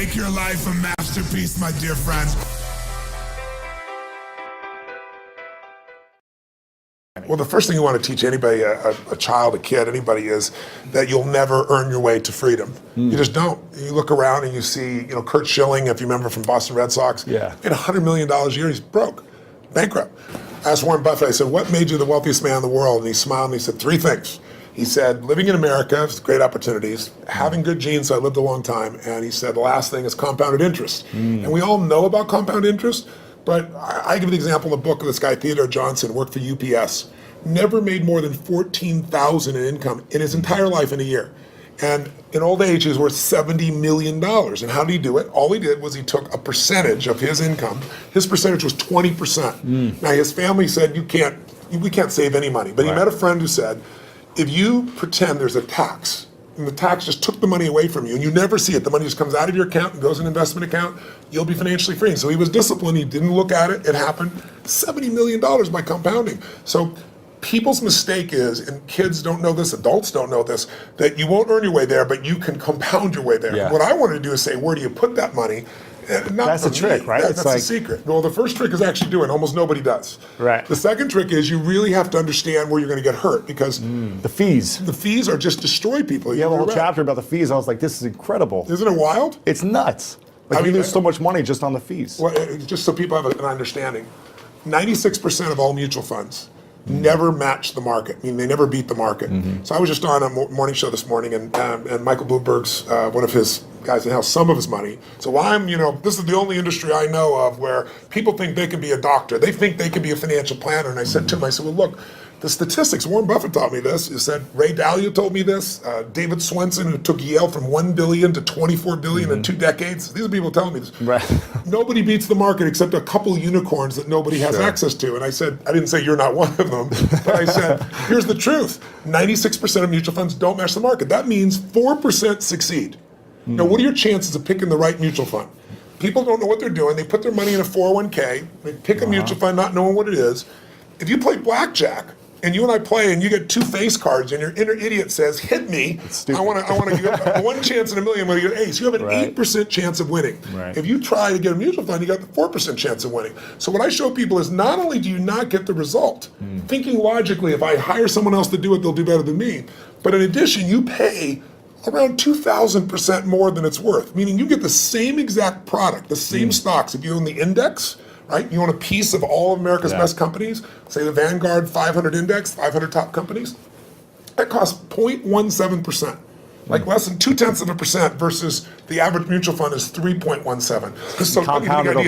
Make your life a masterpiece, my dear friends. Well, the first thing you want to teach anybody, a child, a kid, anybody, is that you'll never earn your way to freedom. You just don't. You look around and you see, Kurt Schilling, if you remember from Boston Red Sox, made $100 million a year. He's broke, bankrupt. I asked Warren Buffett, I said, what made you the wealthiest man in the world? And he smiled and he said, 3 things. He said, living in America, great opportunities, having good genes, so I lived a long time, and he said, the last thing is compounded interest. And we all know about compound interest, but I give the example in the book of this guy, Theodore Johnson, worked for UPS, never made more than $14,000 in income in his entire life in a year. And in old age, he was worth $70 million. And how did he do it? All he did was he took a percentage of his income. His percentage was 20%. Now, his family said, we can't save any money. But he met a friend who said, if you pretend there's a tax, and the tax just took the money away from you, and you never see it, the money just comes out of your account and goes in an investment account, you'll be financially free. And so he was disciplined, he didn't look at it, it happened. $70 million by compounding. So people's mistake is, and kids don't know this, adults don't know this, that you won't earn your way there, but you can compound your way there. Yeah. What I wanted to do is say, where do you put that money? That's the trick, right? That's the secret. Well, the first trick is actually doing, almost nobody does. Right. The second trick is you really have to understand where you're going to get hurt, because the fees. The fees are just destroy people. You have a whole chapter about the fees. I was like, this is incredible. Isn't it wild? It's nuts. Like, you lose so much money just on the fees. Well, just so people have an understanding, 96% of all mutual funds never match the market. I mean, they never beat the market. So I was just on a morning show this morning, and Michael Bloomberg's, one of his guys that has some of his money. So this is the only industry I know of where people think they can be a doctor. They think they can be a financial planner. And I said to him, well, look, the statistics, Warren Buffett taught me this. He said, Ray Dalio told me this. David Swenson, who took Yale from $1 billion to $24 billion in 2 decades. These are people telling me this. Right. Nobody beats the market except a couple unicorns that nobody has access to. And I said, I didn't say you're not one of them, but I said, here's the truth. 96% of mutual funds don't match the market. That means 4% succeed. Now, what are your chances of picking the right mutual fund? People don't know what they're doing. They put their money in a 401k. They pick a mutual fund not knowing what it is. If you play blackjack, and you and I play, and you get 2 face cards, and your inner idiot says, "Hit me! I want to get 1 chance in a million when you get ace." You have an 8% chance of winning. Right. If you try to get a mutual fund, you got the 4% chance of winning. So what I show people is not only do you not get the result, thinking logically, if I hire someone else to do it, they'll do better than me. But in addition, you pay around 2,000% more than it's worth, meaning you get the same exact product, the same stocks. If you own the index, right? You own a piece of all of America's best companies, say the Vanguard 500 index, 500 top companies, that costs 0.17%, like less than 0.2% versus the average mutual fund is 3.17. So compounded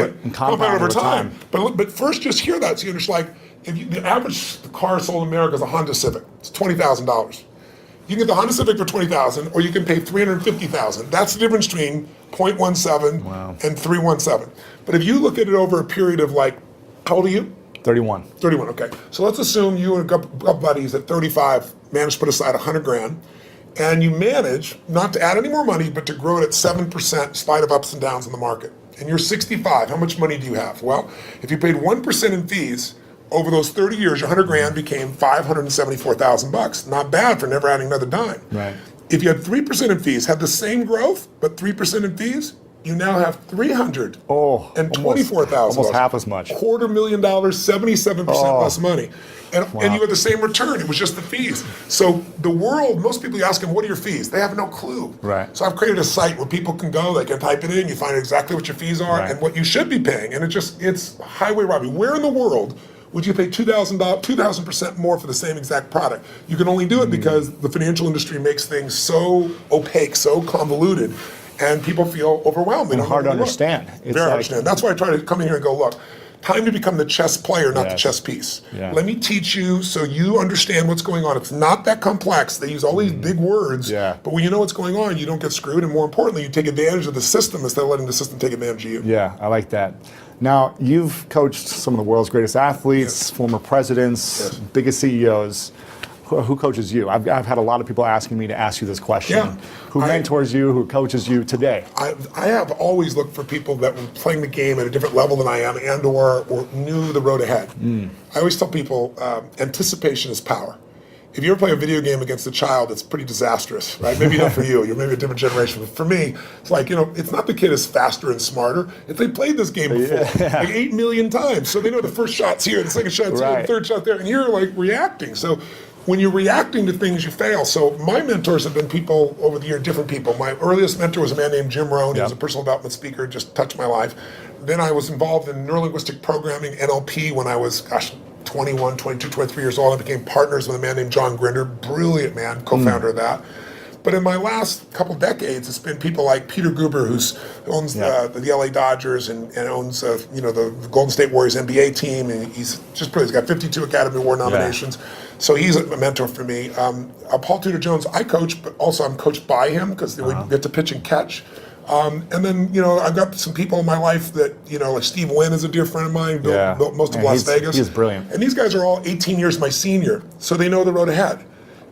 over time. But first, just hear that, so you're just like, the average car sold in America is a Honda Civic. It's $20,000. You can get the Honda Civic for $20,000, or you can pay $350,000. That's the difference between 0.17 and 317. But if you look at it over a period of how old are you? 31. 31, okay. So let's assume you and a couple buddies at 35 managed to put aside $100,000, and you manage not to add any more money, but to grow it at 7% in spite of ups and downs in the market. And you're 65, how much money do you have? Well, if you paid 1% in fees, over those 30 years, your $100,000 became $574,000. Not bad for never adding another dime. Right. If you had 3% in fees, had the same growth, but 3% in fees, you now have $324,000. Almost half as much. $250,000, 77% less money. And you had the same return. It was just the fees. So the world, most people, you ask them, what are your fees? They have no clue. Right. So I've created a site where people can go, they can type it in, you find exactly what your fees are and what you should be paying. And it's highway robbery. Where in the world would you pay $2,000% more for the same exact product? You can only do it because the financial industry makes things so opaque, so convoluted, and people feel overwhelmed. And hard to understand. Very hard to understand. That's why I try to come in here and go, look, time to become the chess player, not the chess piece. Let me teach you so you understand what's going on. It's not that complex. They use all these big words, but when you know what's going on, you don't get screwed, and more importantly, you take advantage of the system instead of letting the system take advantage of you. Yeah, I like that. Now, you've coached some of the world's greatest athletes, former presidents, biggest CEOs. Who coaches you? I've had a lot of people asking me to ask you this question. Who mentors you? Who coaches you today? I have always looked for people that were playing the game at a different level than I am, and or knew the road ahead. I always tell people, anticipation is power. if you ever play a video game against a child, it's pretty disastrous, right? Maybe not for you. You're maybe a different generation. But for me, it's like, it's not the kid is faster and smarter. If they played this game before, like 8 million times. So they know the first shot's here, the second shot's here, the third shot there, and you're like reacting. So when you're reacting to things, you fail. So my mentors have been people over the year, different people. My earliest mentor was a man named Jim Rohn. He was a personal development speaker, just touched my life. Then I was involved in neurolinguistic programming, NLP, when I was, 21, 22, 23 years old. I became partners with a man named John Grinder, brilliant man, co-founder of that. But in my last couple decades, it's been people like Peter Guber, who owns the LA Dodgers and owns the Golden State Warriors NBA team, and he's just brilliant. He's got 52 Academy Award nominations, so he's a mentor for me. Paul Tudor Jones, I coach, but also I'm coached by him because we get to pitch and catch. And then, I've got some people in my life that, like Steve Wynn is a dear friend of mine, built most of Las Vegas. He's brilliant. And these guys are all 18 years my senior, so they know the road ahead.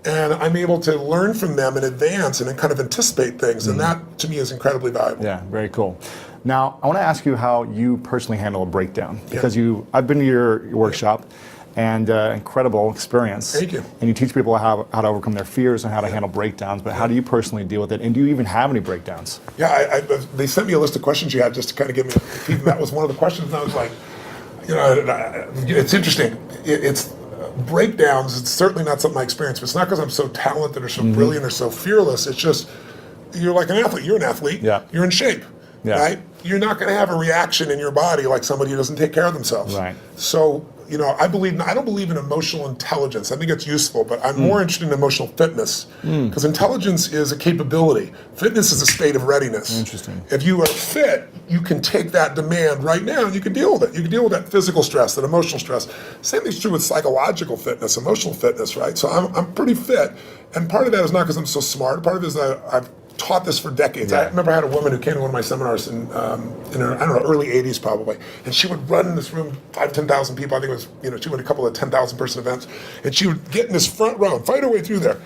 And I'm able to learn from them in advance and then kind of anticipate things. And that, to me, is incredibly valuable. Yeah, very cool. Now, I want to ask you how you personally handle a breakdown. Because I've been to your workshop, and incredible experience. Thank you. And you teach people how to overcome their fears and how to handle breakdowns, but how do you personally deal with it? And do you even have any breakdowns? Yeah, they sent me a list of questions you had just to kind of give me a peek. That was one of the questions, and I was like, it's interesting. It's breakdowns, it's certainly not something I experience, but it's not because I'm so talented or so brilliant or so fearless. It's just, you're like an athlete. You're an athlete. You're in shape, right? You're not going to have a reaction in your body like somebody who doesn't take care of themselves. Right. So, I don't believe in emotional intelligence. I think it's useful, but I'm more interested in emotional fitness, because intelligence is a capability. Fitness is a state of readiness. Interesting. If you are fit, you can take that demand right now and you can deal with it. You can deal with that physical stress, that emotional stress. Same thing's true with psychological fitness, emotional fitness, right? So I'm pretty fit, and part of that is not because I'm so smart. Part of it is that I've taught this for decades. I remember I had a woman who came to one of my seminars in her, early 80s probably, and she would run in this room, 10,000 people. I think it was, she went to a couple of 10,000 person events, and she would get in this front row and fight her way through there.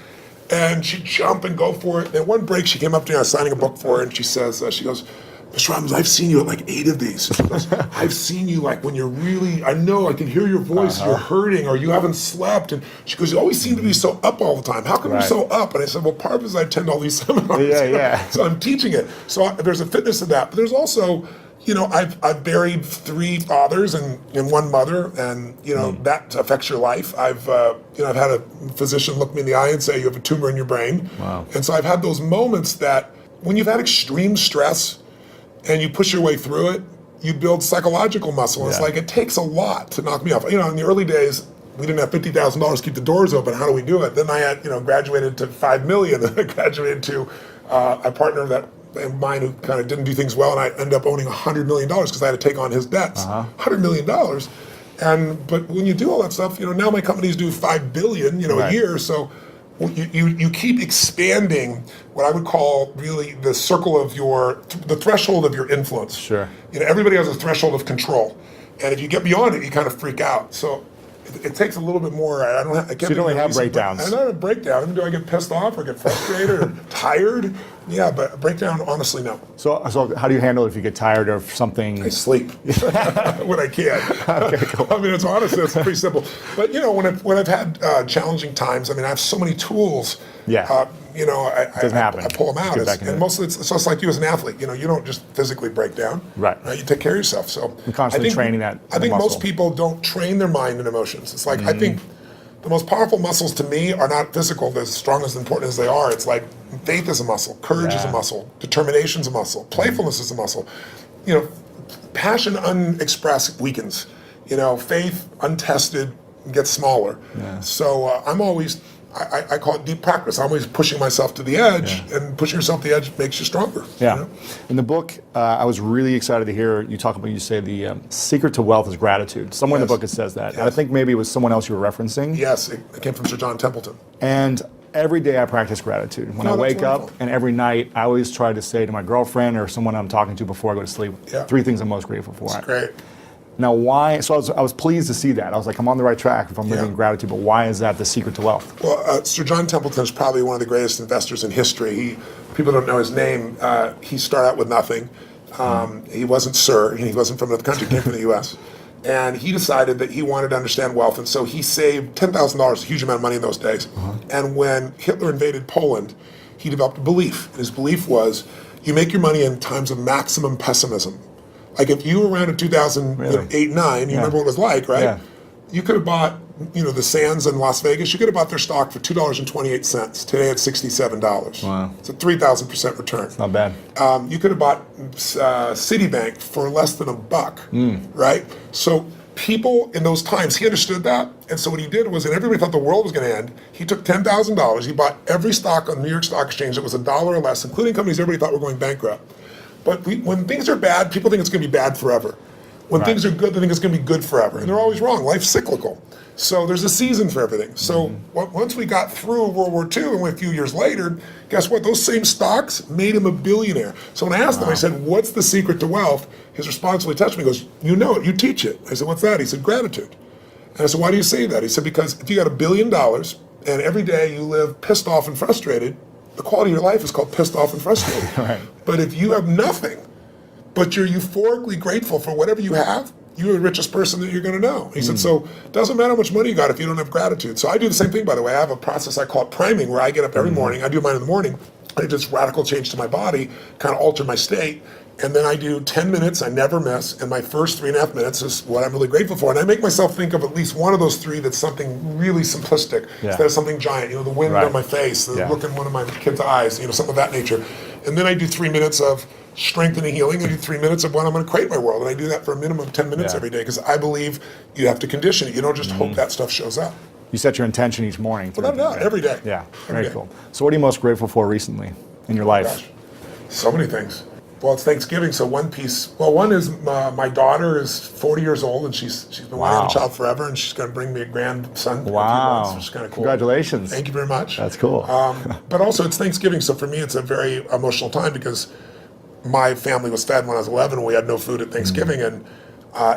And she'd jump and go for it. And at one break, she came up to me, I was signing a book for her, and she says, she goes, Mr. Robbins, I've seen you at like 8 of these. She goes, I've seen you like when you're really, I know, I can hear your voice, you're hurting, or you haven't slept. And she goes, you always seem to be so up all the time. How come you're so up? And I said, well, part of it is I attend all these seminars. So I'm teaching it. So there's a fitness to that. But there's also, I've buried 3 fathers and 1 mother, and that affects your life. I've had a physician look me in the eye and say you have a tumor in your brain. Wow. And so I've had those moments that when you've had extreme stress and you push your way through it, you build psychological muscle. It's like, it takes a lot to knock me off. In the early days, we didn't have $50,000 to keep the doors open. How do we do it? Then I had, graduated to $5 million. Then I graduated to a partner of mine who kind of didn't do things well, and I ended up owning $100 million because I had to take on his debts. $100 million. But when you do all that stuff, now my companies do $5 billion, a year. So you keep expanding what I would call really the circle of the threshold of your influence. Sure. Everybody has a threshold of control, and if you get beyond it, you kind of freak out. So it takes a little bit more. I can't. So you don't have breakdowns. I don't have a breakdown. Do I get pissed off or get frustrated or tired? Yeah, but a breakdown, honestly, no. So how do you handle it if you get tired of something? I sleep when I can. Okay, cool. I mean, it's pretty simple. But when I've had challenging times, I have so many tools. I pull them out. And mostly it's just like you as an athlete. You don't just physically break down. Right. You take care of yourself. So you're constantly training that. I think muscle. most people don't train their mind and emotions. It's like I think the most powerful muscles to me are not physical, as strong as important as they are. It's like faith is a muscle, courage is a muscle, determination is a muscle, playfulness is a muscle. Passion unexpressed weakens. Faith untested gets smaller. So I'm always, I call it deep practice. I'm always pushing myself to the edge, and pushing yourself to the edge makes you stronger. In the book, I was really excited to hear you talk about, you say the secret to wealth is gratitude. Somewhere in the book it says that. And I think maybe it was someone else you were referencing. Yes, it came from Sir John Templeton. And every day I practice gratitude. When I wake up, and every night, I always try to say to my girlfriend or someone I'm talking to before I go to sleep, 3 things I'm most grateful for. That's great. Now, why? So I was pleased to see that. I was like, I'm on the right track if I'm living in gratitude. But why is that the secret to wealth? Well, Sir John Templeton is probably one of the greatest investors in history. People don't know his name. He started out with nothing. He wasn't Sir. He wasn't from another country. He came from the U.S. And he decided that he wanted to understand wealth, and so he saved $10,000, a huge amount of money in those days. And when Hitler invaded Poland, he developed a belief. And his belief was, you make your money in times of maximum pessimism. Like if you were around in 2008, 9, you remember what it was like, right? Yeah. You could have bought, the Sands in Las Vegas, you could have bought their stock for $2.28. Today it's $67. Wow. It's a 3,000% return. Not bad. You could have bought Citibank for less than $1, right? So people in those times, he understood that, and so what he did was, and everybody thought the world was going to end, he took $10,000, he bought every stock on the New York Stock Exchange that was $1 or less, including companies everybody thought were going bankrupt. But when things are bad, people think it's going to be bad forever. When things are good, they think it's going to be good forever, and they're always wrong. Life's cyclical. So there's a season for everything. So once we got through World War II and a few years later, guess what? Those same stocks made him a billionaire. So when I asked him, I said, what's the secret to wealth? His response really touched me. He goes, you know it, you teach it. I said, what's that? He said, gratitude. And I said, why do you say that? He said, because if you got $1 billion and every day you live pissed off and frustrated, the quality of your life is called pissed off and frustrated. Right. But if you have nothing, but you're euphorically grateful for whatever you have, you're the richest person that you're going to know. He said, so it doesn't matter how much money you got if you don't have gratitude. So I do the same thing, by the way. I have a process I call it priming, where I get up every morning. I do mine in the morning. I do this radical change to my body, kind of alter my state. And then I do 10 minutes, I never miss. And my first 3.5 minutes is what I'm really grateful for. And I make myself think of at least one of those three that's something really simplistic instead of something giant. The wind on my face, the look in one of my kids' eyes, something of that nature. And then I do 3 minutes of strengthening, healing. I do 3 minutes of what I'm going to create my world. And I do that for a minimum of 10 minutes every day, because I believe you have to condition it. You don't just hope that stuff shows up. You set your intention each morning. Well, no, every day. Yeah, Every very day. cool. So what are you most grateful for recently in your life? Gosh, so many things. Well, it's Thanksgiving, so one piece. Well, one is my daughter is 40 years old, and she's been wanting a child forever, and she's going to bring me a grandson in a few months, which is kind of cool. Congratulations. Thank you very much. That's cool. But also, it's Thanksgiving, so for me, it's a very emotional time, because my family was fed when I was 11, and we had no food at Thanksgiving, and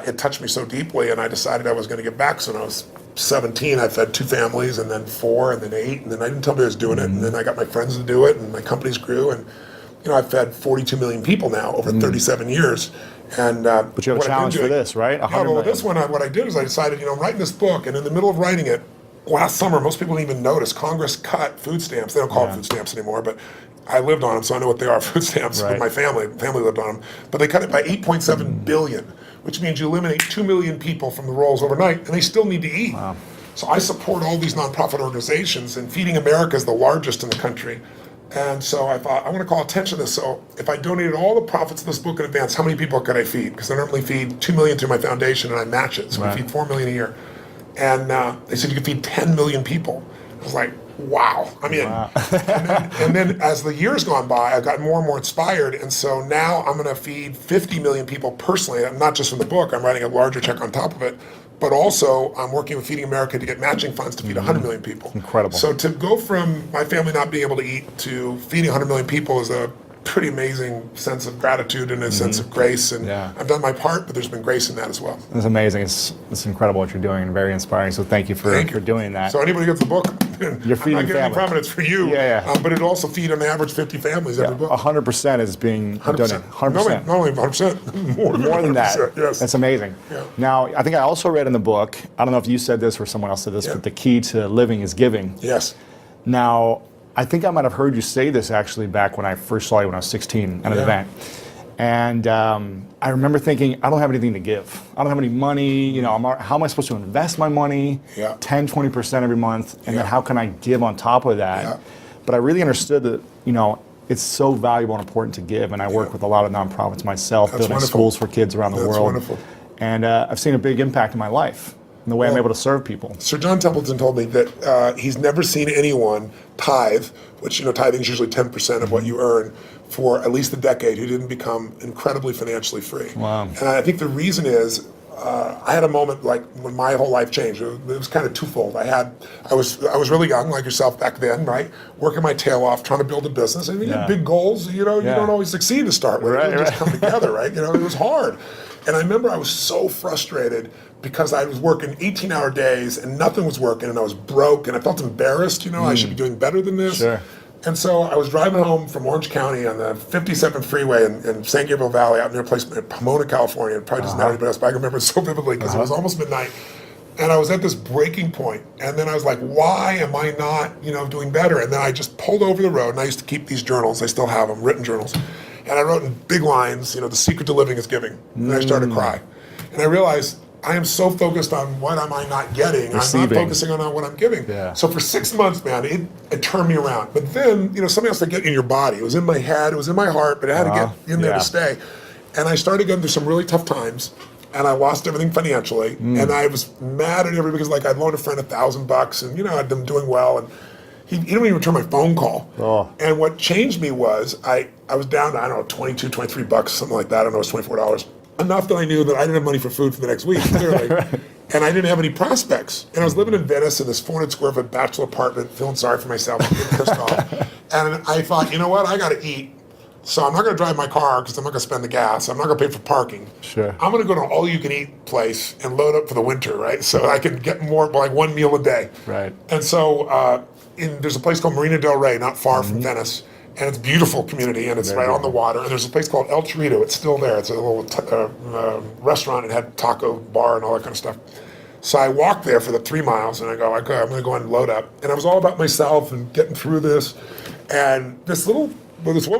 it touched me so deeply, and I decided I was going to give back. So when I was 17, I fed 2 families, and then 4, and then 8, and then I didn't tell me I was doing it, and then I got my friends to do it, and my companies grew, and I've fed 42 million people now over 37 years. And but you have a challenge for this, right? Yeah, well, this one, what I did is I decided, I'm writing this book, and in the middle of writing it, last summer, most people didn't even notice, Congress cut food stamps. They don't call it food stamps anymore, but I lived on them, so I know what they are, food stamps, with my family. Family lived on them. But they cut it by 8.7 billion, which means you eliminate 2 million people from the rolls overnight, and they still need to eat. Wow. So I support all these nonprofit organizations, and Feeding America is the largest in the country. And so I thought, I want to call attention to this. So if I donated all the profits of this book in advance, how many people could I feed? Because I normally feed 2 million through my foundation, and I match it. So we feed 4 million a year. And they said you could feed 10 million people. I was like, wow. I'm in. And then as the years gone by, I got more and more inspired. And so now I'm going to feed 50 million people personally, not just from the book. I'm writing a larger check on top of it. But also, I'm working with Feeding America to get matching funds to feed 100 million people. Incredible. So to go from my family not being able to eat to feeding 100 million people is a pretty amazing sense of gratitude and a sense of grace. And I've done my part, but there's been grace in that as well. It's amazing. It's incredible what you're doing, and very inspiring. So thank you for doing that. So anybody gets the book, You're feeding I'm not getting any families. profit, it's for you. But it'll also feed on average 50 families every book. 100% is being 100%. donated. 100%. Not only 100%, More than that. Yes. That's amazing. Yeah. Now, I think I also read in the book, I don't know if you said this or someone else said this, but the key to living is giving. Yes. Now, I think I might have heard you say this actually back when I first saw you when I was 16 at an event. And I remember thinking, I don't have anything to give. I don't have any money. How am I supposed to invest my money? 10, 20% every month. And then how can I give on top of that? But I really understood that, it's so valuable and important to give. And I work with a lot of nonprofits myself, building schools for kids around the world. That's wonderful. And I've seen a big impact in my life, in the way I'm able to serve people. Sir John Templeton told me that he's never seen anyone tithe, which, tithing is usually 10% of what you earn, for at least a decade, who didn't become incredibly financially free. Wow. And I think the reason is, I had a moment like when my whole life changed. It was kind of twofold. I was really young, like yourself back then, right? Working my tail off, trying to build a business. And you have big goals, you don't always succeed to start with. It just come together, right? It was hard. And I remember I was so frustrated because I was working 18-hour days and nothing was working, and I was broke, and I felt embarrassed. I should be doing better than this. Sure. And so I was driving home from Orange County on the 57 freeway in San Gabriel Valley out near a place in Pomona, California. It probably doesn't matter anybody else, but I can remember it so vividly because it was almost midnight. And I was at this breaking point. And then I was like, why am I not, doing better? And then I just pulled over the road, and I used to keep these journals. I still have them, written journals. And I wrote in big lines, the secret to living is giving. And I started to cry. And I realized, I am so focused on what am I not getting. Receiving. I'm not focusing on what I'm giving. Yeah. So for 6 months, man, it turned me around. But then, something else to get in your body. It was in my head, it was in my heart, but it had to get in there to stay. And I started going through some really tough times, and I lost everything financially. And I was mad at everybody because I'd loaned a friend $1,000, and I'd been doing well, and he didn't even return my phone call. Oh. And what changed me was I was down to, I don't know, 22, 23 bucks, something like that. I don't know, it was $24. Enough that I knew that I didn't have money for food for the next week, clearly. And I didn't have any prospects. And I was living in Venice in this 400 square foot bachelor apartment, feeling sorry for myself, getting pissed off. And I thought, you know what, I got to eat. So I'm not going to drive my car because I'm not going to spend the gas. I'm not going to pay for parking. Sure. I'm going to go to an all-you-can-eat place and load up for the winter, right? So I can get more, like one meal a day. Right. And so there's a place called Marina del Rey, not far from Venice. And it's a beautiful community, and it's right on the water. And there's a place called El Chorito. It's still there. It's a little restaurant. It had taco bar and all that kind of stuff. So I walked there for the 3 miles, and I go, okay, I'm going to go and load up. And I was all about myself and getting through this. And this woman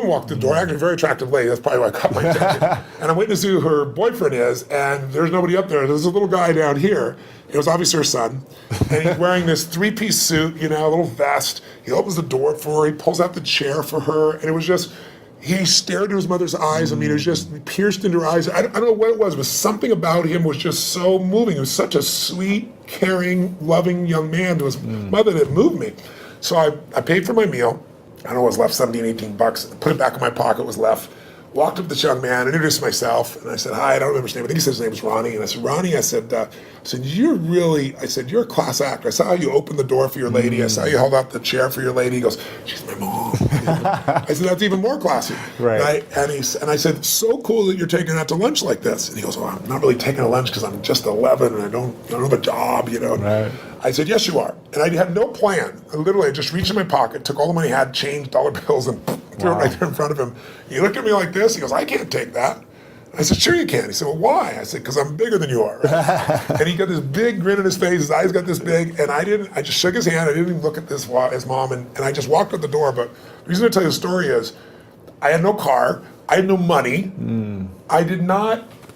walked through the door, actually a very attractive lady. That's probably why I caught my attention. And I'm waiting to see who her boyfriend is, and there's nobody up there. There's a little guy down here. It was obviously her son. And he's wearing this 3-piece suit, a little vest. He opens the door for her. He pulls out the chair for her. And it was just, he stared into his mother's eyes. I mean, it was just pierced into her eyes. I don't know what it was, but something about him was just so moving. He was such a sweet, caring, loving young man to his mother that moved me. So I paid for my meal. I don't know what was left, 17, 18 bucks. Put it back in my pocket, what was left. Walked up to this young man, introduced myself, and I said, hi, I don't remember his name. I think he said his name was Ronnie. And I said, Ronnie, I said, you're a class actor. I saw how you opened the door for your lady. I saw you held out the chair for your lady. He goes, she's my mom. I said, that's even more classy. Right. And I said, so cool that you're taking her out to lunch like this. And he goes, well, I'm not really taking a lunch because I'm just 11 and I don't have a job, Right. I said, yes, you are. And I had no plan. I just reached in my pocket, took all the money I had, changed dollar bills, and threw it right there in front of him. He looked at me like this. He goes, I can't take that. I said, sure you can. He said, well, why? I said, because I'm bigger than you are. Right? And he got this big grin on his face. His eyes got this big. And I just shook his hand. I didn't even look at his mom. And I just walked out the door. But the reason I tell you the story is I had no car. I had no money.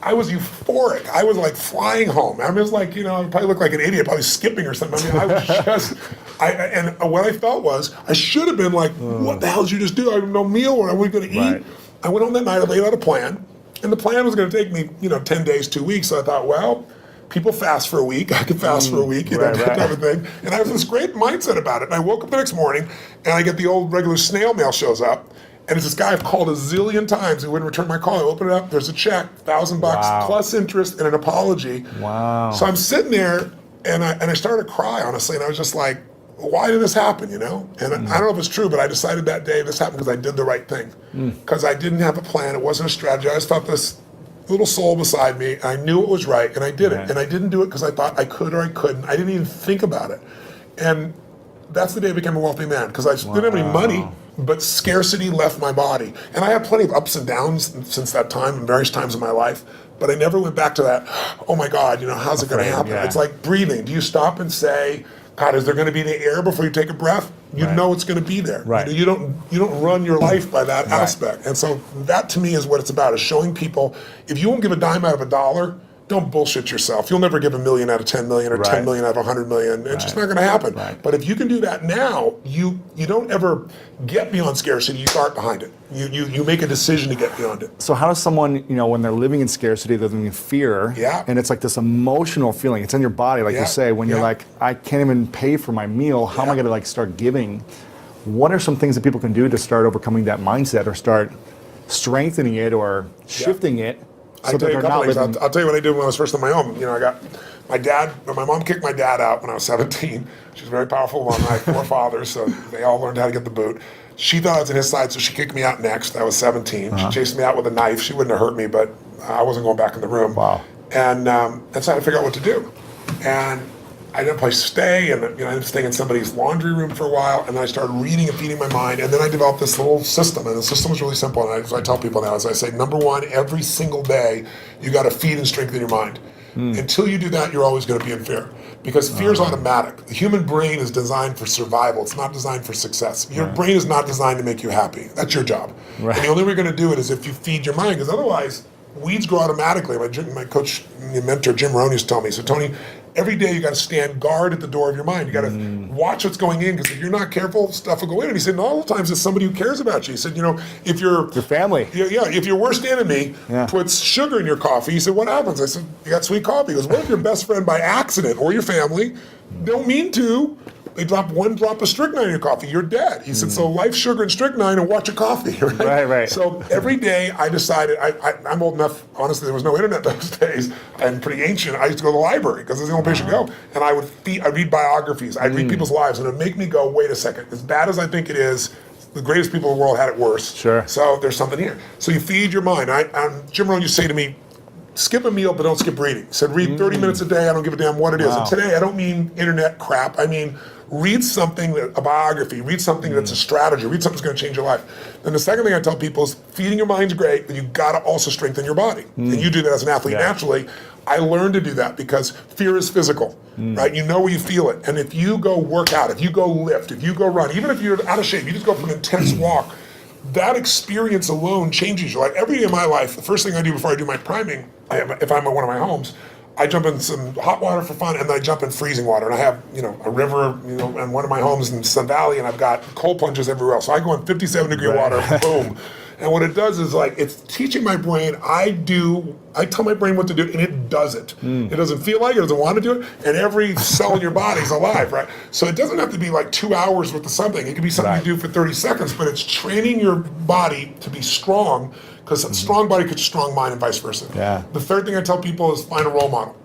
I was euphoric. I was like flying home. I was like, I probably looked like an idiot, probably skipping or something. I mean, I was just, and what I felt was, I should have been like, what the hell did you just do? I have no meal. What are we going to eat? Right. I went home that night, I laid out a plan. And the plan was going to take me, 10 days, 2 weeks. So I thought, well, people fast for a week. I could fast for a week, that type of thing. And I have this great mindset about it. And I woke up the next morning, and I get the old regular snail mail shows up. And it's this guy I've called a zillion times who wouldn't return my call. I open it up, there's a check, $1,000 plus interest and an apology. Wow. So I'm sitting there, and I started to cry, honestly. And I was just like, why did this happen, And I don't know if it's true, but I decided that day this happened because I did the right thing. Because I didn't have a plan. It wasn't a strategy. I just felt this little soul beside me. I knew it was right, and I did it. And I didn't do it because I thought I could or I couldn't. I didn't even think about it. And that's the day I became a wealthy man, because I didn't have any money, but scarcity left my body. And I had plenty of ups and downs since that time, in various times in my life, but I never went back to that, oh my God, how's it going to happen? It's like breathing. Do you stop and say, God, is there going to be any air before you take a breath? You know it's going to be there. Right. You don't run your life by that aspect. And so that to me is what it's about, is showing people, if you won't give a dime out of a dollar, don't bullshit yourself. You'll never give $1 million out of 10 million or 10 million out of 100 million. It's just not going to happen. Right. But if you can do that now, you don't ever get beyond scarcity. You start behind it. You make a decision to get beyond it. So how does someone, when they're living in scarcity, they're living in fear, and it's like this emotional feeling. It's in your body, like you say, when you're like, I can't even pay for my meal. How am I going to start giving? What are some things that people can do to start overcoming that mindset, or start strengthening it, or shifting it? So I'll tell you a couple things. I'll tell you what I did when I was first on my own. I got my mom kicked my dad out when I was 17. She was a very powerful woman. I had 4 fathers, so they all learned how to get the boot. She thought I was on his side, so she kicked me out next. I was 17. She chased me out with a knife. She wouldn't have hurt me, but I wasn't going back in the room. Wow. And so I had to figure out what to do. And I didn't play stay, and I was staying in somebody's laundry room for a while, and then I started reading and feeding my mind, and then I developed this little system, and the system was really simple, and I tell people now, as I say, number one, every single day, you got to feed and strengthen your mind. Until you do that, you're always going to be in fear. Because fear is automatic. The human brain is designed for survival. It's not designed for success. Your brain is not designed to make you happy. That's your job. Right. And the only way you're going to do it is if you feed your mind, because otherwise, weeds grow automatically. My coach, my mentor, Jim Rohn, used to tell me, so Tony, every day you got to stand guard at the door of your mind. You got to watch what's going in, because if you're not careful, stuff will go in. And he said, and all the times it's somebody who cares about you. He said, if your family. If your worst enemy puts sugar in your coffee, he said, what happens? I said, you got sweet coffee. He goes, what if your best friend by accident, or your family, don't mean to, they drop one drop of strychnine in your coffee, you're dead. He said, so life, sugar, and strychnine, and watch your coffee, right? Right. So every day I decided, I'm old enough, honestly, there was no internet those days, and pretty ancient. I used to go to the library, because it's the only place you go. And I'd read biographies, I'd read people's lives, and it'd make me go, wait a second, as bad as I think it is, the greatest people in the world had it worse. Sure. So there's something here. So you feed your mind. Jim Rohn used to say to me, skip a meal, but don't skip reading. He said, read 30 minutes a day, I don't give a damn what it is. And today, I don't mean internet crap, I mean, read something, a biography, read something that's a strategy, read something that's going to change your life. Then the second thing I tell people is feeding your mind's great, but you've got to also strengthen your body. And you do that as an athlete naturally. I learned to do that because fear is physical, right? You know where you feel it. And if you go work out, if you go lift, if you go run, even if you're out of shape, you just go for an intense walk, that experience alone changes your life. Every day of my life, the first thing I do before I do my priming, if I'm at one of my homes, I jump in some hot water for fun, and then I jump in freezing water. And I have, a river, and one of my homes in Sun Valley, and I've got cold plunges everywhere else. So I go in 57-degree water, boom. And what it does is it's teaching my brain, I tell my brain what to do, and it does it. It doesn't feel like it, doesn't want to do it, and every cell in your body is alive, right? So it doesn't have to be 2 hours with something. It can be something you do for 30 seconds, but it's training your body to be strong, because a strong body creates a strong mind, and vice versa. Yeah. The third thing I tell people is find a role model.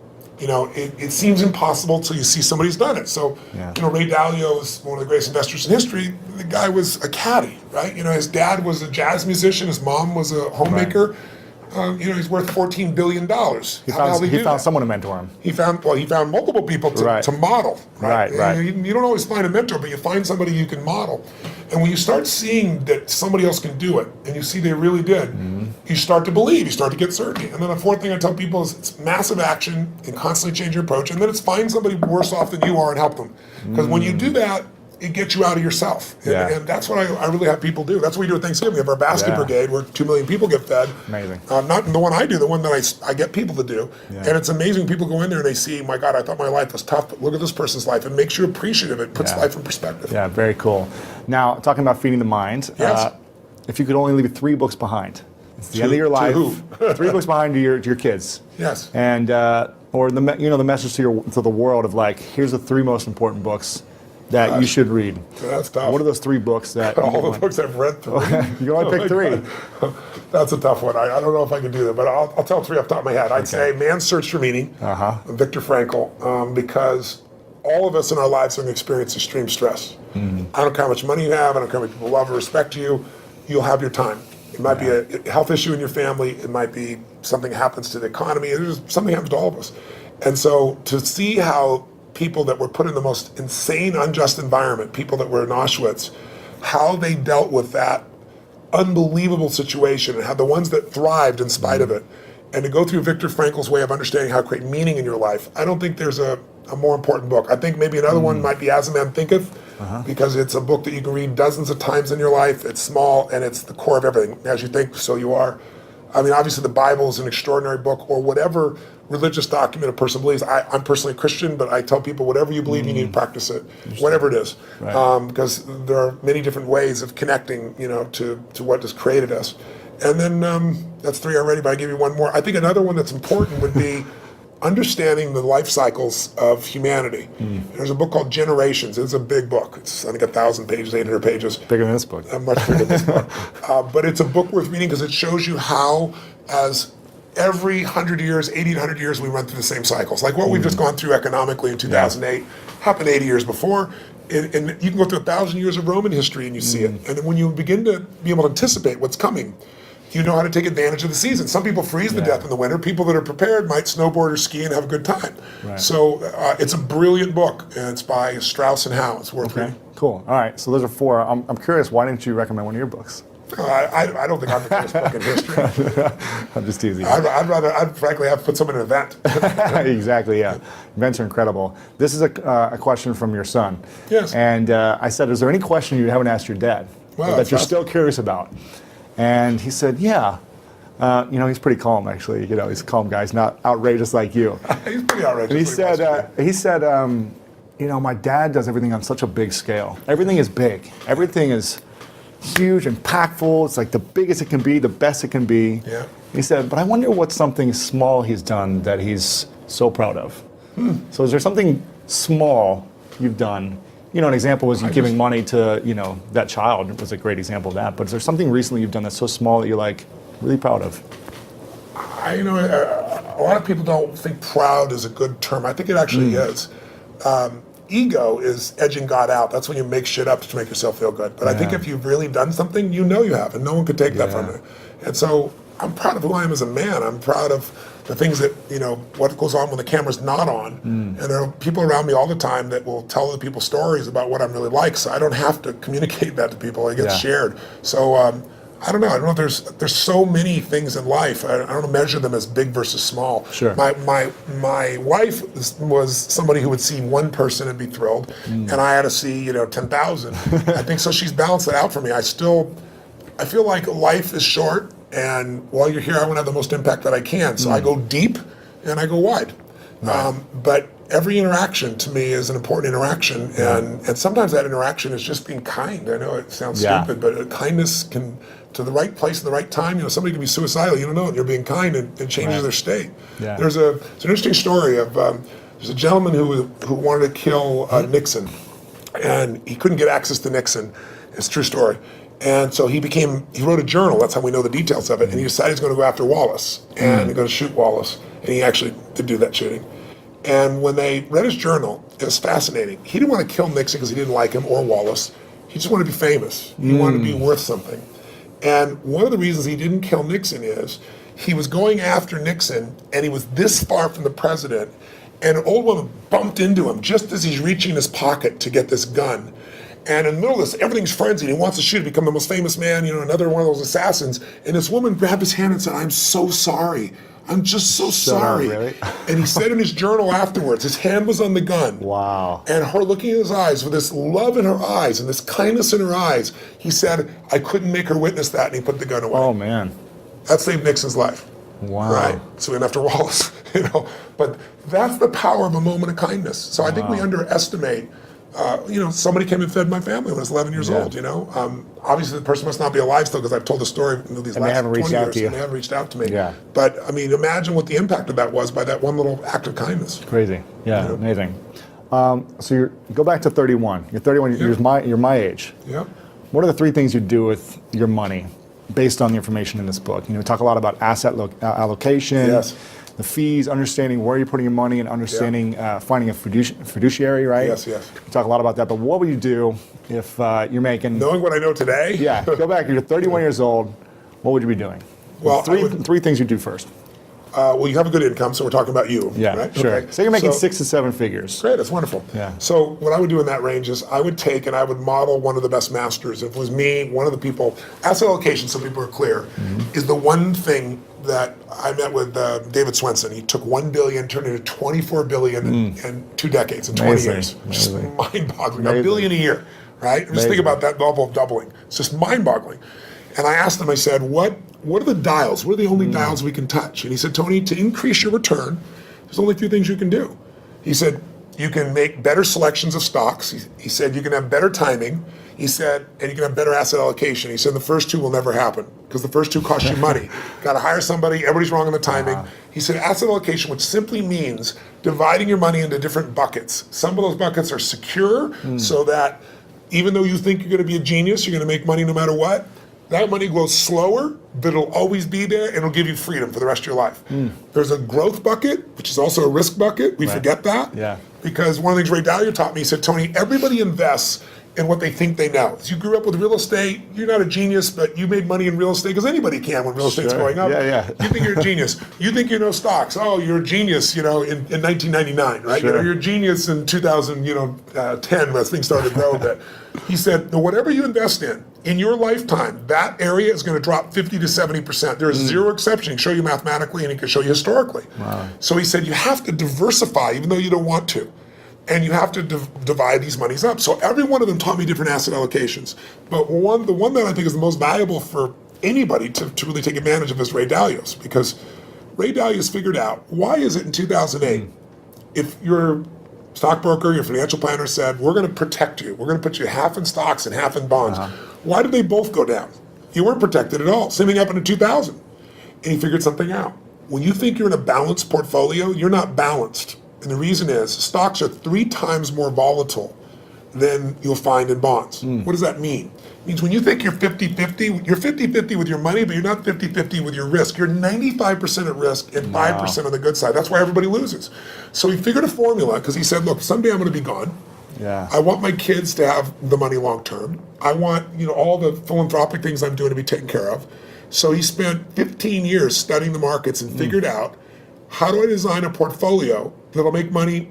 It seems impossible until you see somebody who's done it. So, Ray Dalio is one of the greatest investors in history. The guy was a caddy, right? His dad was a jazz musician. His mom was a homemaker. He's worth $14 billion. He found someone to mentor him. He found multiple people to model. Right. You don't always find a mentor, but you find somebody you can model. And when you start seeing that somebody else can do it, and you see they really did, you start to believe, you start to get certainty. And then the fourth thing I tell people is it's massive action and constantly change your approach, and then it's find somebody worse off than you are and help them. Because when you do that, it gets you out of yourself. And that's what I really have people do. That's what we do at Thanksgiving. We have our basket brigade where 2 million people get fed. Amazing. Not the one I do, the one that I get people to do. And it's amazing. People go in there and they see, my God, I thought my life was tough, but look at this person's life. It makes you appreciative. It puts life in perspective. Yeah, very cool. Now, talking about feeding the mind, if you could only leave 3 books behind, it's the end of your life. To who? 3 books behind to your kids. Yes. And or the message to the world of here's the 3 most important books that you should read. That's tough. What are those 3 books that all the books I've read through? You can only pick 3. That's a tough one. I don't know if I can do that, but I'll tell 3 off the top of my head. I'd say Man's Search for Meaning, Viktor Frankl, because all of us in our lives are going to experience extreme stress. I don't care how much money you have, I don't care how many people love or respect you, you'll have your time. It might be a health issue in your family, it might be something happens to the economy, something happens to all of us. And so to see how people that were put in the most insane, unjust environment, people that were in Auschwitz, how they dealt with that unbelievable situation, and how the ones that thrived in spite of it, and to go through Viktor Frankl's way of understanding how to create meaning in your life, I don't think there's a more important book. I think maybe another one might be As a Man Thinketh, because it's a book that you can read dozens of times in your life. It's small, and it's the core of everything. As you think, so you are. I mean, obviously the Bible is an extraordinary book, or whatever religious document a person believes. I'm personally a Christian, but I tell people whatever you believe, you need to practice it, whatever it is. Because there are many different ways of connecting, to what has created us. And then that's 3 already, but I give you one more. I think another one that's important would be understanding the life cycles of humanity. There's a book called Generations. It's a big book. It's, I think, 1,000 pages, 800 pages. Bigger than this book. Much bigger than this book. But it's a book worth reading because it shows you how, as every 100 years, 80 to 100 years, we run through the same cycles. Like what we've just gone through economically in 2008 happened 80 years before. And you can go through 1,000 years of Roman history and you see it. And then when you begin to be able to anticipate what's coming, you know how to take advantage of the season. Some people freeze to death in the winter. People that are prepared might snowboard or ski and have a good time. Right. So it's a brilliant book, and it's by Strauss and Howe. It's worth reading. Cool. All right, so those are 4. I'm curious, why didn't you recommend one of your books? I don't think I'm the greatest book in history. I'm just teasing. I'd frankly have put some in an event. Exactly, yeah. Events are incredible. This is a question from your son. Yes. And I said, is there any question you haven't asked your dad that you're still curious about? And he said, yeah. He's pretty calm, actually. He's a calm guy. He's not outrageous like you. He's pretty outrageous. And he said, my dad does everything on such a big scale. Everything is big. Everything is huge, impactful. It's like the biggest it can be, the best it can be. Yeah. He said, but I wonder what's something small he's done that he's so proud of. So is there something small you've done? An example was you giving money to, that child was a great example of that. But is there something recently you've done that's so small that you're like really proud of? A lot of people don't think proud is a good term. I think it actually is. Ego is edging God out. That's when you make shit up to make yourself feel good. But I think if you've really done something, you have, and no one could take that from you. And so I'm proud of who I am as a man. I'm proud of the things that, what goes on when the camera's not on. And there are people around me all the time that will tell other people stories about what I'm really like, so I don't have to communicate that to people. It gets shared. So I don't know. There's so many things in life. I don't measure them as big versus small. Sure. My wife was somebody who would see one person and be thrilled, and I had to see 10,000. I think so. She's balanced it out for me. I feel like life is short, and while you're here, I want to have the most impact that I can. So I go deep and I go wide. Right. But every interaction to me is an important interaction, and sometimes that interaction is just being kind. I know it sounds stupid, but kindness can, to the right place at the right time. Somebody can be suicidal, you don't know it, you're being kind, and it changes their state. Yeah. It's an interesting story of there's a gentleman who wanted to kill Nixon, and he couldn't get access to Nixon. It's a true story. And so he wrote a journal, that's how we know the details of it, and he decided he's going to go after Wallace, and he's going to shoot Wallace, and he actually did do that shooting. And when they read his journal, it was fascinating. He didn't want to kill Nixon because he didn't like him or Wallace. He just wanted to be famous. He wanted to be worth something. And one of the reasons he didn't kill Nixon is he was going after Nixon, and he was this far from the president, and an old woman bumped into him just as he's reaching his pocket to get this gun. And in the middle of this, everything's frenzied. He wants to shoot, become the most famous man, another one of those assassins. And this woman grabbed his hand and said, "I'm so sorry. I'm just so sorry." Really? And he said in his journal afterwards, his hand was on the gun. Wow. And her looking in his eyes with this love in her eyes and this kindness in her eyes, he said, "I couldn't make her witness that," and he put the gun away. Oh, man. That saved Nixon's life. Wow. Right? So he went after Wallace, But that's the power of a moment of kindness. So I think we underestimate. Somebody came and fed my family when I was 11 years old, Obviously, the person must not be alive still because I've told the story these last 20 years, and they haven't reached out to me. Yeah. But, imagine what the impact of that was by that one little act of kindness. Crazy. Yeah, amazing. So you go back to 31. You're 31, you're my age. Yeah. What are the 3 things you do with your money based on the information in this book? We talk a lot about asset allocation. Yes. The fees, understanding where you're putting your money, and understanding finding a fiduciary, right? Yes. We talk a lot about that, but what would you do if you're making... Knowing what I know today? Yeah, go back, you're 31 years old, what would you be doing? Well, three things you do first. You have a good income, so we're talking about you, right? Sure. Okay. So you're making 6 to 7 figures. Great, that's wonderful. Yeah. So what I would do in that range is I would take and I would model one of the best masters. If it was me, one of the people, asset allocation, so people are clear, is the one thing that I met with David Swenson. He took $1 billion, turned it into $24 billion in 2 decades, in 20 years. Just mind-boggling. $1 billion a year, right? Just think about that level of doubling. It's just mind-boggling. And I asked him, I said, what are the dials? What are the only dials we can touch? And he said, Tony, to increase your return, there's only a few things you can do. He said, you can make better selections of stocks. He said, you can have better timing. He said, and you can have better asset allocation. He said, the first 2 will never happen because the first 2 cost you money. Got to hire somebody. Everybody's wrong on the timing. He said, asset allocation, which simply means dividing your money into different buckets. Some of those buckets are secure so that even though you think you're going to be a genius, you're going to make money no matter what. That money goes slower, but it'll always be there, and it'll give you freedom for the rest of your life. There's a growth bucket, which is also a risk bucket. We forget that. Yeah. Because one of the things Ray Dalio taught me, he said, Tony, everybody invests and what they think they know. If you grew up with real estate, you're not a genius, but you made money in real estate because anybody can when real estate's going up. You think you're a genius. You think you know stocks. Oh, you're a genius, in 1999, right? You're a genius in 2010 as things started to grow a bit. He said, whatever you invest in your lifetime, that area is going to drop 50 to 70%. There is zero exception. He can show you mathematically and he can show you historically. Wow. So he said, you have to diversify even though you don't want to. And you have to divide these monies up. So every one of them taught me different asset allocations. But the one that I think is the most valuable for anybody to really take advantage of is Ray Dalio's, because Ray Dalio's figured out, why is it in 2008, if your stockbroker, your financial planner said, we're going to protect you, we're going to put you half in stocks and half in bonds, why did they both go down? You weren't protected at all. Same thing happened in 2000. And he figured something out. When you think you're in a balanced portfolio, you're not balanced. And the reason is stocks are 3 times more volatile than you'll find in bonds. What does that mean? It means when you think you're 50-50, you're 50-50 with your money, but you're not 50-50 with your risk. You're 95% at risk and 5% on the good side. That's why everybody loses. So he figured a formula because he said, look, someday I'm going to be gone. I want my kids to have the money long term. I want all the philanthropic things I'm doing to be taken care of. So he spent 15 years studying the markets and figured out, how do I design a portfolio that'll make money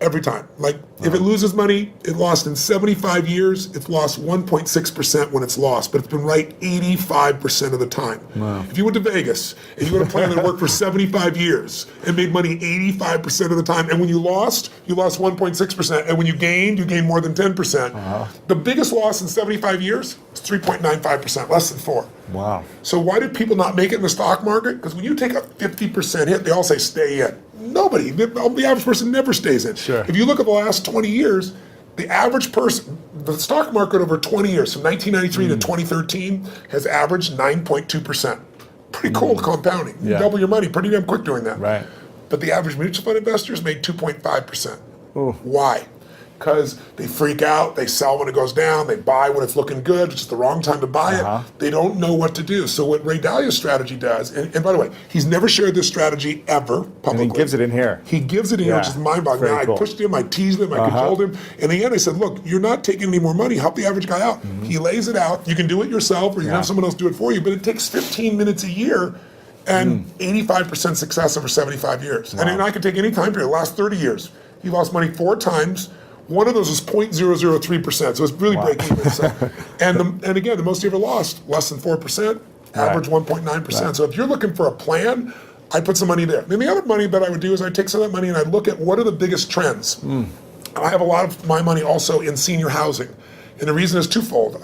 every time? Like, if it loses money, it lost in 75 years, it's lost 1.6% when it's lost, but it's been right 85% of the time. If you went to Vegas and you had a plan that worked for 75 years and made money 85% of the time, and when you lost 1.6%, and when you gained more than 10%. The biggest loss in 75 years is 3.95%, less than 4. Wow. So why did people not make it in the stock market? Because when you take a 50% hit, they all say stay in. Nobody, the average person never stays in. If you look at the last 20 years, the average person, the stock market over 20 years, from 1993 to 2013, has averaged 9.2%. Pretty cool compounding. You double your money pretty damn quick doing that. Right. But the average mutual fund investors made 2.5%. Why? Because they freak out, they sell when it goes down, they buy when it's looking good, which is the wrong time to buy it. They don't know what to do. So what Ray Dalio's strategy does, and by the way, he's never shared this strategy ever publicly. And he gives it in here. He gives it in here, which is mind-boggling. Now, I pushed him, I teased him, I cajoled him. In the end, I said, look, you're not taking any more money. Help the average guy out. He lays it out. You can do it yourself, or you can have someone else do it for you, but it takes 15 minutes a year and 85% success over 75 years. And I could take any time period, the last 30 years. He lost money 4 times. One of those was 0.003%, so it's really break even. So, and again, the most he ever lost, less than 4%, average 1.9%. So if you're looking for a plan, I put some money there. Then the other money that I would do is I'd take some of that money and I'd look at what are the biggest trends. I have a lot of my money also in senior housing, and the reason is twofold.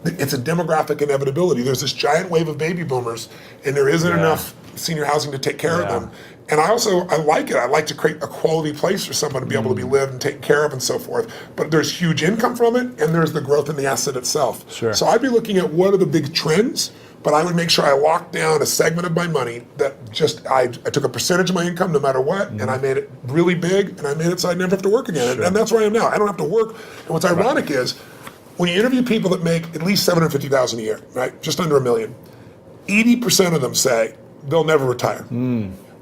It's a demographic inevitability. There's this giant wave of baby boomers, and there isn't enough senior housing to take care of them. And I like it. I like to create a quality place for someone to be able to be lived and taken care of and so forth. But there's huge income from it, and there's the growth in the asset itself. So I'd be looking at what are the big trends, but I would make sure I locked down a segment of my money that I took a percentage of my income no matter what, and I made it really big, and I made it so I never have to work again. And that's where I am now. I don't have to work. And what's ironic is, when you interview people that make at least $750,000 a year, right, just under $1 million, 80% of them say they'll never retire.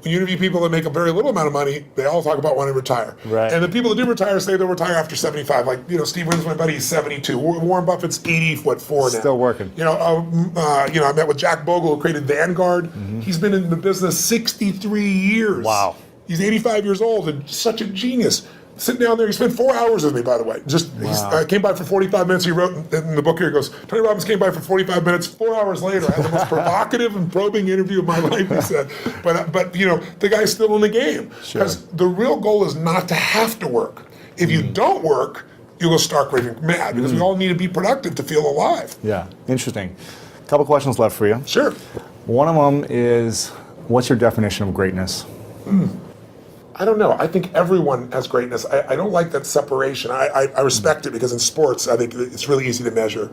When you interview people that make a very little amount of money, they all talk about wanting to retire. And the people that do retire say they'll retire after 75. Like, Steve Wynn's my buddy, he's 72. Warren Buffett's 84 now. Still working. I met with Jack Bogle, who created Vanguard. He's been in the business 63 years. Wow. He's 85 years old and such a genius. Sitting down there, he spent 4 hours with me, by the way. He came by for 45 minutes. He wrote in the book here, he goes, Tony Robbins came by for 45 minutes. 4 hours later, I had the most provocative and probing interview of my life, he said. But the guy's still in the game. Because the real goal is not to have to work. If you don't work, you'll go stark raving mad, because we all need to be productive to feel alive. Yeah, interesting. A couple questions left for you. Sure. One of them is, what's your definition of greatness? I don't know. I think everyone has greatness. I don't like that separation. I respect it, because in sports, I think it's really easy to measure.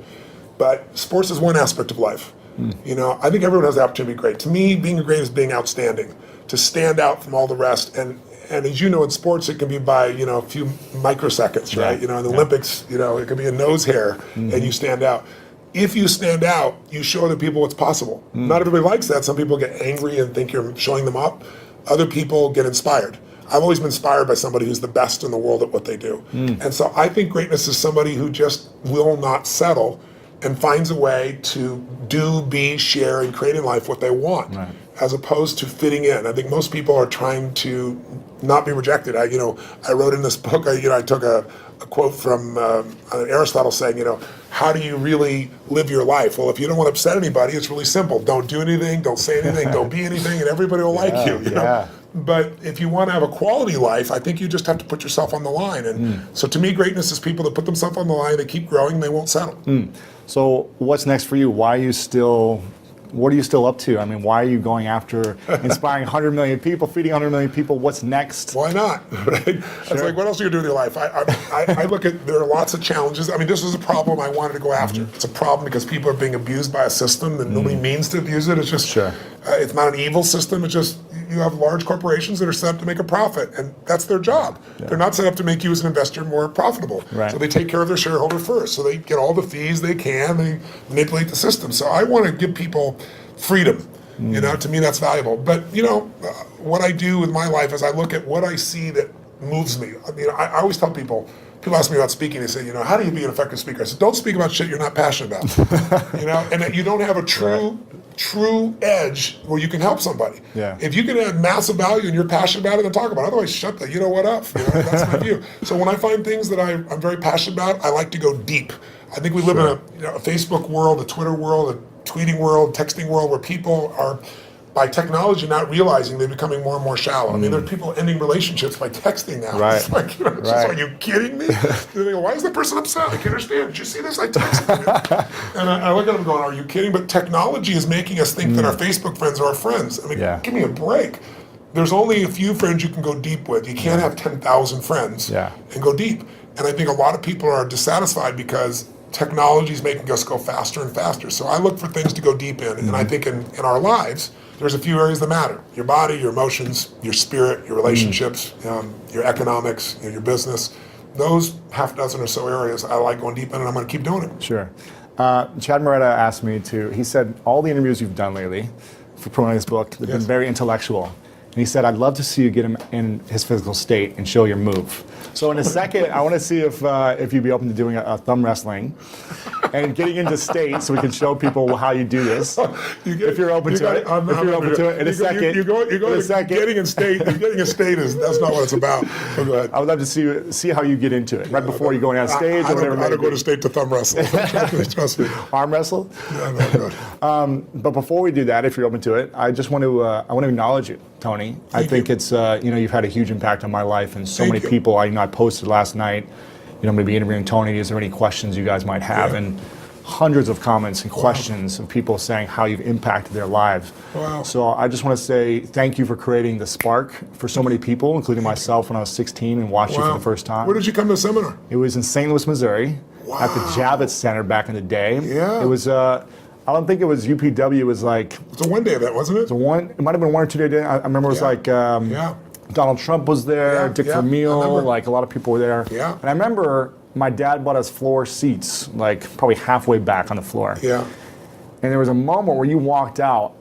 But sports is one aspect of life. I think everyone has the opportunity to be great. To me, being great is being outstanding, to stand out from all the rest. And as you know, in sports, it can be by a few microseconds, right? In the Olympics, it can be a nose hair, and you stand out. If you stand out, you show other people what's possible. Not everybody likes that. Some people get angry and think you're showing them up. Other people get inspired. I've always been inspired by somebody who's the best in the world at what they do. And so I think greatness is somebody who just will not settle and finds a way to do, be, share, and create in life what they want, as opposed to fitting in. I think most people are trying to not be rejected. I wrote in this book, I took a quote from Aristotle saying, how do you really live your life? Well, if you don't want to upset anybody, it's really simple. Don't do anything, don't say anything, don't be anything, and everybody will like you. You know? But if you want to have a quality life, I think you just have to put yourself on the line. And so to me, greatness is people that put themselves on the line, they keep growing, they won't settle. So what's next for you? What are you still up to? I mean, why are you going after inspiring 100 million people, feeding 100 million people? What's next? Why not? Right? It's like, what else are you going to do with your life? I look at, there are lots of challenges. I mean, this was a problem I wanted to go after. It's a problem because people are being abused by a system that nobody means to abuse it. It's just, it's not an evil system. It's just, you have large corporations that are set up to make a profit, and that's their job. They're not set up to make you as an investor more profitable. So they take care of their shareholder first. So they get all the fees they can. They manipulate the system. So I want to give people freedom. To me, that's valuable. But, what I do with my life is I look at what I see that moves me. I mean, I always tell people ask me about speaking, they say, how do you be an effective speaker? I said, don't speak about shit you're not passionate about. And that you don't have a true edge where you can help somebody. If you can add massive value and you're passionate about it, then talk about it. Otherwise, shut the what up. That's my view. So when I find things that I'm very passionate about, I like to go deep. I think we live in a Facebook world, a Twitter world, a tweeting world, texting world where people are, by technology, not realizing they're becoming more and more shallow. I mean, there are people ending relationships by texting now. It's like, just, are you kidding me? They go, why is the person upset? I can't understand. Did you see this? I texted you. And I look at them going, are you kidding? But technology is making us think that our Facebook friends are our friends. I mean, give me a break. There's only a few friends you can go deep with. You can't have 10,000 friends and go deep. And I think a lot of people are dissatisfied because technology is making us go faster and faster. So I look for things to go deep in. And I think in our lives, there's a few areas that matter. Your body, your emotions, your spirit, your relationships, your economics, your business. Those half dozen or so areas I like going deep in, and I'm going to keep doing it. Sure. Chad Moretta asked me he said, all the interviews you've done lately for promoting this book, they've been very intellectual. And he said, I'd love to see you get him in his physical state and show your move. So in a second, I want to see if you'd be open to doing a thumb wrestling and getting into state so we can show people how you do this. If you're open to it. If you're open to it. In a second. You go getting in state. Getting in state that's not what it's about. So go ahead. I would love to see how you get into it right before you're going on stage or whatever. I don't go to state to thumb wrestle. Trust me. Arm wrestle? Yeah, no. But before we do that, if you're open to it, I just want to acknowledge you, Tony. I think it's you've had a huge impact on my life and so many people. I posted last night. I'm going to be interviewing Tony. Is there any questions you guys might have? And hundreds of comments and questions of people saying how you've impacted their lives. Wow. So I just want to say thank you for creating the spark for so many people, including myself when I was 16 and watched you for the first time. Where did you come to the seminar? It was in St. Louis, Missouri, at the Javits Center back in the day. Yeah. It was. I don't think it was UPW. It was like. It's a one-day event, wasn't it? It might have been 1 or 2 day. I remember it was like. Donald Trump was there, Dick Vermeil, like a lot of people were there. Yeah. And I remember my dad bought us floor seats, like probably halfway back on the floor. Yeah. And there was a moment where you walked out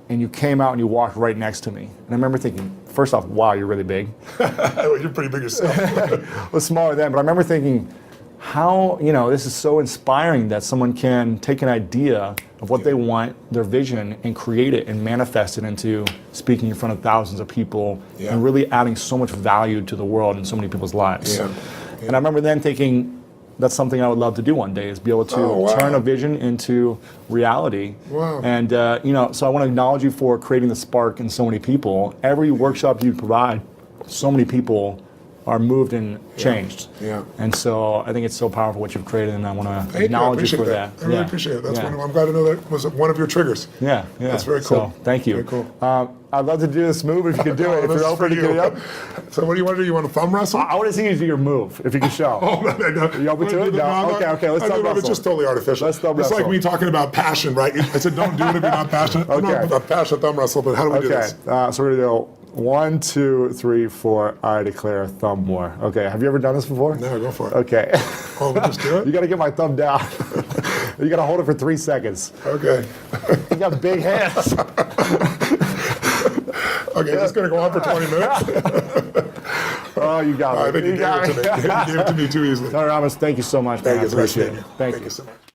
and you came out and you walked right next to me. And I remember thinking, first off, wow, you're really big. Well, you're pretty big yourself. I was smaller then, but I remember thinking, how, this is so inspiring that someone can take an idea of what they want, their vision, and create it and manifest it into speaking in front of thousands of people and really adding so much value to the world and so many people's lives. And I remember then thinking, that's something I would love to do one day, is be able to turn a vision into reality. And, so I want to acknowledge you for creating the spark in so many people. Every workshop you provide, so many people are moved and changed. And so I think it's so powerful what you've created, and I want to acknowledge you for that. I really appreciate it. That's wonderful. I'm glad to know that was one of your triggers. That's very cool. So, thank you. Very cool. I'd love to do this move if you could do it. If you're open to get it up. So what do you want to do? You want to thumb wrestle? I want to see you do your move, if you can show. No. You open to it? No. Okay, let's thumb wrestle. It's just totally artificial. Let's thumb wrestle. It's like me talking about passion, right? I said don't do it if you're not passionate. I'm not a passionate thumb wrestle, but how do we do this? So we're going to go 1, 2, 3, 4. I declare thumb war. Okay, have you ever done this before? No, go for it. Okay. Oh, we'll just do it? You got to get my thumb down. You got to hold it for 3 seconds. Okay. You got big hands. Okay, this is going to go on for 20 minutes. Oh, you got I me. think you gave it to me. You gave it to me too easily. Tony Robbins, thank you so much, man. Thank you. I appreciate it. Thank Thank you you. so much.